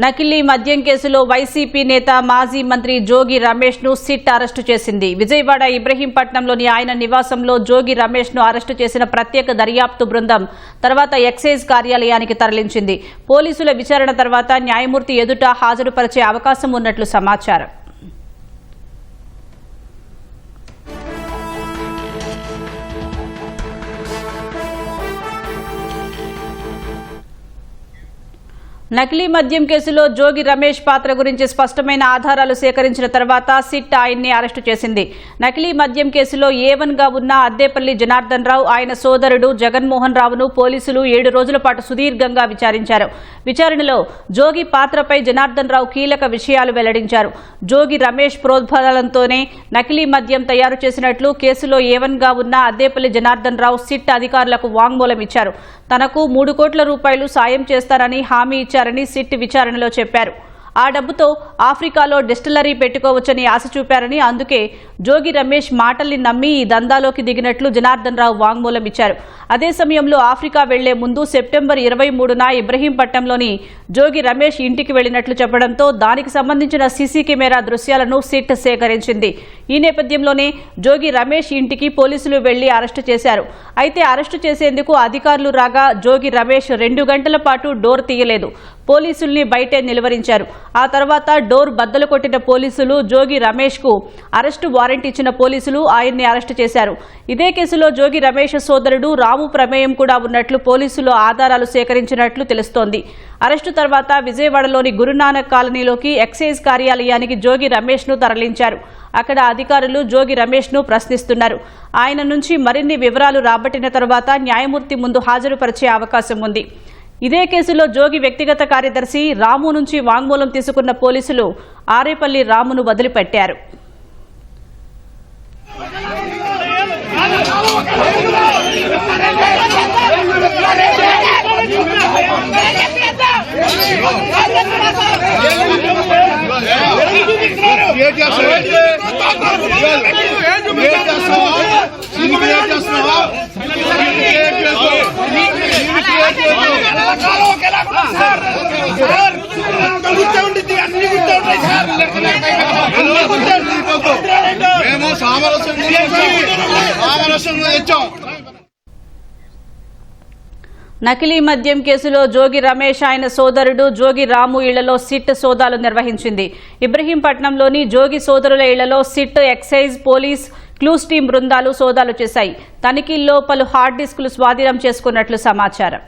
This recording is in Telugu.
నకిలీ మద్యం కేసులో వైసీపీ నేత మాజీ మంత్రి జోగి రమేష్ ను సిట్ అరెస్టు చేసింది. విజయవాడ ఇబ్రహీంపట్నంలోని ఆయన నివాసంలో జోగి రమేష్ ను అరెస్టు చేసిన ప్రత్యేక దర్యాప్తు బృందం తర్వాత ఎక్సైజ్ కార్యాలయానికి తరలించింది. పోలీసుల విచారణ తర్వాత న్యాయమూర్తి ఎదుట హాజరుపరిచే అవకాశం ఉన్నట్లు సమాచారం. నకిలీ మద్యం కేసులో జోగి రమేష్ పాత్ర గురించి స్పష్టమైన ఆధారాలు సేకరించిన తర్వాత సిట్ ఆయన్ని అరెస్టు చేసింది. నకిలీ మద్యం కేసులో A1 గా ఉన్న అద్దేపల్లి జనార్దన్ రావు, ఆయన సోదరుడు జగన్మోహన్ రావును పోలీసులు 7 రోజుల పాటు సుదీర్ఘంగా విచారించారు. విచారణలో జోగి పాత్రపై జనార్దన్ రావు కీలక విషయాలు వెల్లడించారు. జోగి రమేష్ ప్రోద్బలంతోనే నకిలీ మద్యం తయారు చేసినట్లు కేసులో A1 గా ఉన్న అద్దేపల్లి జనార్దన్ రావు సిట్ అధికారులకు వాంగ్మూలం ఇచ్చారు. తనకు 3 కోట్ల రూపాయలు సాయం చేస్తారని హామీ ఇచ్చారని సిట్ విచారణలో చెప్పారు. ఆ డబ్బుతో ఆఫ్రికాలో డిస్టిలరీ పెట్టుకోవచ్చని ఆశ చూపారని, అందుకే జోగి రమేష్ మాటల్ని నమ్మి ఈ దందాలోకి దిగినట్లు జనార్దన్ రావు వాంగ్మూలం ఇచ్చారు. అదే సమయంలో ఆఫ్రికా వెళ్లే ముందు సెప్టెంబర్ 23న ఇబ్రహీంపట్నంలోని జోగి రమేష్ ఇంటికి వెళ్లినట్లు చెప్పడంతో దానికి సంబంధించిన సీసీ కెమెరా దృశ్యాలను సిట్ సేకరించింది. ఈ నేపథ్యంలోనే జోగి రమేష్ ఇంటికి పోలీసులు వెళ్లి అరెస్టు చేశారు. అయితే అరెస్టు చేసేందుకు అధికారులు రాగా జోగి రమేష్ 2 గంటల పాటు డోర్ తీయలేదు. పోలీసుల్ని బయటే నిలువరించారు. ఆ తర్వాత డోర్ బద్దలు కొట్టిన పోలీసులు జోగి రమేష్ కు అరెస్టు వారెంట్ ఇచ్చిన పోలీసులు ఆయన్ని అరెస్టు చేశారు. ఇదే కేసులో జోగి రమేష్ సోదరుడు రాము ప్రమేయం కూడా ఉన్నట్లు పోలీసులు ఆధారాలు సేకరించినట్లు తెలుస్తోంది. అరెస్టు తర్వాత విజయవాడలోని గురునానక్ కాలనీలోకి ఎక్సైజ్ కార్యాలయానికి జోగి రమేష్ ను తరలించారు. అక్కడ అధికారులు జోగి రమేష్ ను ప్రశ్నిస్తున్నారు. ఆయన నుంచి మరిన్ని వివరాలు రాబట్టిన తర్వాత న్యాయమూర్తి ముందు హాజరుపరిచే అవకాశం ఉంది. ఇదే కేసులో జోగి వ్యక్తిగత కార్యదర్శి రాము నుంచి వాంగ్మూలం తీసుకున్న పోలీసులు ఆరేపల్లి రామును వదిలిపెట్టారు. నకిలీ మద్యం కేసులో జోగి రమేష్, ఆయన సోదరుడు జోగి రాము ఇళ్లలో సిట్ సోదాలు నిర్వహించింది. ఇబ్రహీంపట్నంలోని జోగి సోదరుల ఇళ్లలో SIT, excise, police, clues team బృందాలు సోదాలు చేశాయి. తనిఖీల్లో పలు హార్డ్ డిస్కులు స్వాధీనం చేసుకున్నట్లు సమాచారం.